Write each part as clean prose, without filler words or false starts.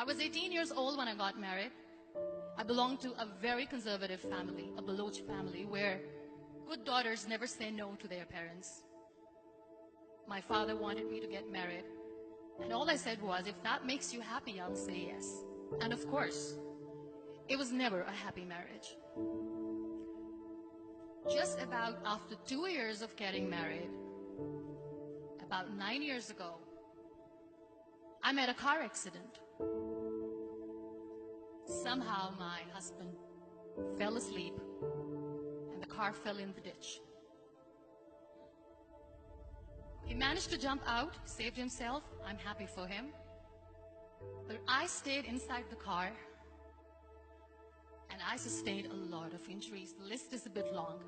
I was 18 years old when I got married. I belonged to a very conservative family, a Baloch family, where good daughters never say no to their parents. My father wanted me to get married, and all I said was, if that makes you happy, I'll say yes. And of course, it was never a happy marriage. Just about after 2 years of getting married, about 9 years ago, I met a car accident. Somehow my husband fell asleep and the car fell in the ditch. He managed to jump out, saved himself. I'm happy for him. But I stayed inside the car and I sustained a lot of injuries. The list is a bit long.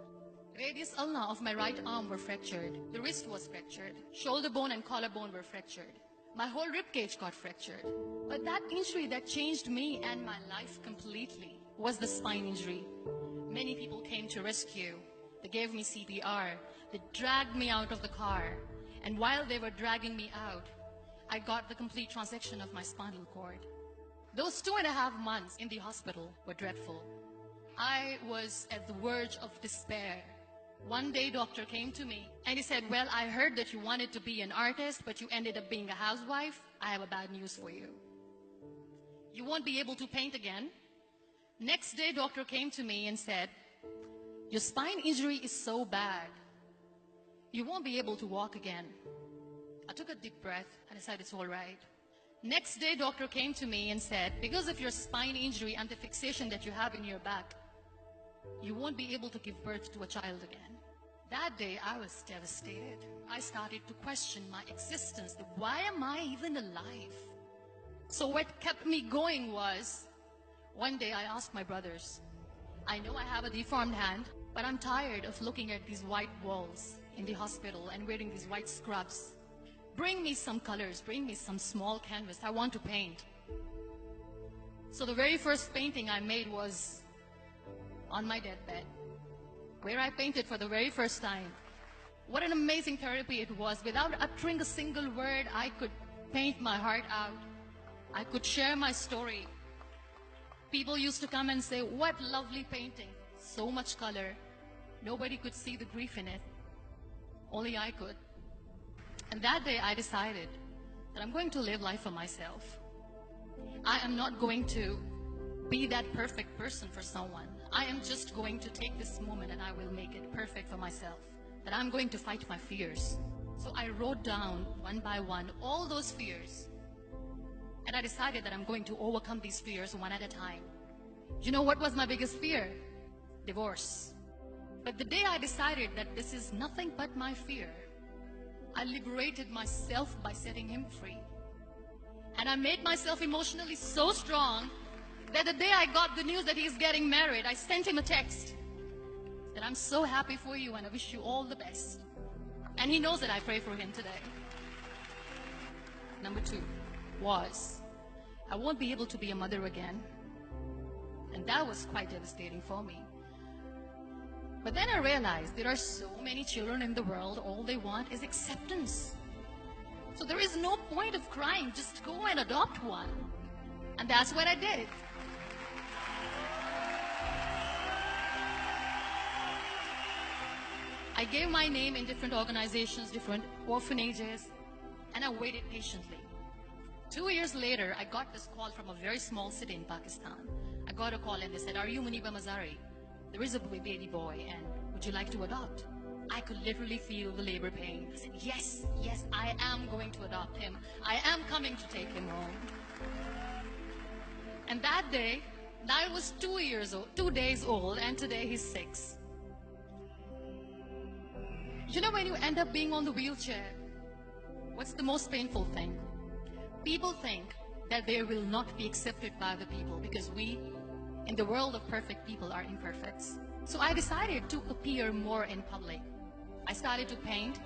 Radius ulna of my right arm were fractured. The wrist was fractured. Shoulder bone and collarbone were fractured. My whole rib cage got fractured. But that injury that changed me and my life completely was the spine injury. Many people came to rescue. They gave me CPR. They dragged me out of the car. And while they were dragging me out, I got the complete transection of my spinal cord. Those 2.5 months in the hospital were dreadful. I was at the verge of despair. One day, doctor came to me and he said, well, I heard that you wanted to be an artist, but you ended up being a housewife. I have a bad news for you. You won't be able to paint again. Next day, doctor came to me and said, your spine injury is so bad, you won't be able to walk again. I took a deep breath and I said, it's all right. Next day, doctor came to me and said, because of your spine injury and the fixation that you have in your back, you won't be able to give birth to a child again. That day, I was devastated. I started to question my existence. Why am I even alive? So what kept me going was, one day I asked my brothers, I know I have a deformed hand, but I'm tired of looking at these white walls in the hospital and wearing these white scrubs. Bring me some colors, bring me some small canvas. I want to paint. So the very first painting I made was on my deathbed, where I painted for the very first time. What an amazing therapy it was. Without uttering a single word, I could paint my heart out. I could share my story. People used to come and say, what lovely painting. So much color. Nobody could see the grief in it. Only I could. And that day I decided that I'm going to live life for myself. I am not going to be that perfect person for someone. I am just going to take this moment and I will make it perfect for myself. That I'm going to fight my fears. So I wrote down one by one all those fears. And I decided that I'm going to overcome these fears one at a time. You know what was my biggest fear? Divorce. But the day I decided that this is nothing but my fear, I liberated myself by setting him free. And I made myself emotionally so strong that the day I got the news that he's getting married, I sent him a text that I'm so happy for you and I wish you all the best. And he knows that I pray for him today. Number 2 was, I won't be able to be a mother again. And that was quite devastating for me. But then I realized there are so many children in the world, all they want is acceptance. So there is no point of crying, just go and adopt one. And that's what I did. I gave my name in different organizations, different orphanages, and I waited patiently. 2 years later, I got this call from a very small city in Pakistan. I got a call and they said, are you Muniba Mazari? There is a baby boy and would you like to adopt? I could literally feel the labor pain. I said, yes, yes, I am going to adopt him. I am coming to take him home. And that day, I was 2 days old, and today he's 6. You know, when you end up being on the wheelchair, what's the most painful thing? People think that they will not be accepted by the people because we, in the world of perfect people, are imperfects. So I decided to appear more in public. I started to paint.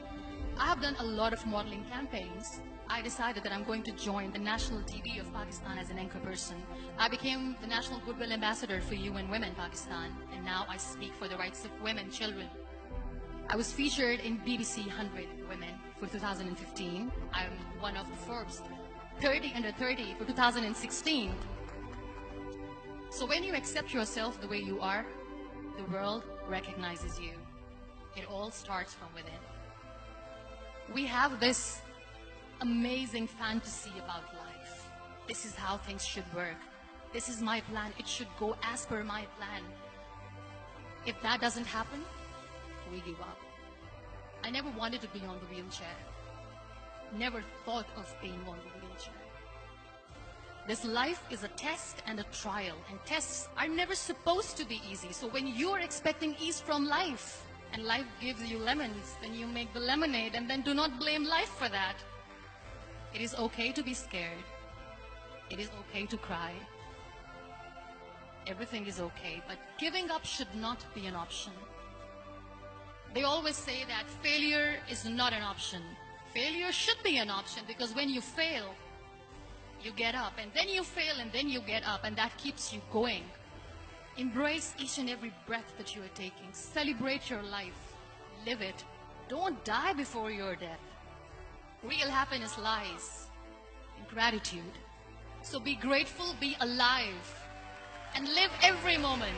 I have done a lot of modeling campaigns. I decided that I'm going to join the national TV of Pakistan as an anchor person. I became the National Goodwill Ambassador for UN Women Pakistan, and now I speak for the rights of women, children. I was featured in BBC 100 Women for 2015. I'm one of the Forbes 30 under 30 for 2016. So when you accept yourself the way you are, the world recognizes you. It all starts from within. We have this amazing fantasy about life. This is how things should work. This is my plan. It should go as per my plan. If that doesn't happen, we give up. I never wanted to be on the wheelchair. Never thought of being on the wheelchair. This life is a test and a trial, and tests are never supposed to be easy. So when you're expecting ease from life, and life gives you lemons, then you make the lemonade, and then do not blame life for that. It is okay to be scared. It is okay to cry. Everything is okay, but giving up should not be an option. They always say that failure is not an option. Failure should be an option, because when you fail, you get up, and then you fail, and then you get up, and that keeps you going. Embrace each and every breath that you are taking. Celebrate your life. Live it. Don't die before your death. Real happiness lies in gratitude. So be grateful, be alive, and live every moment.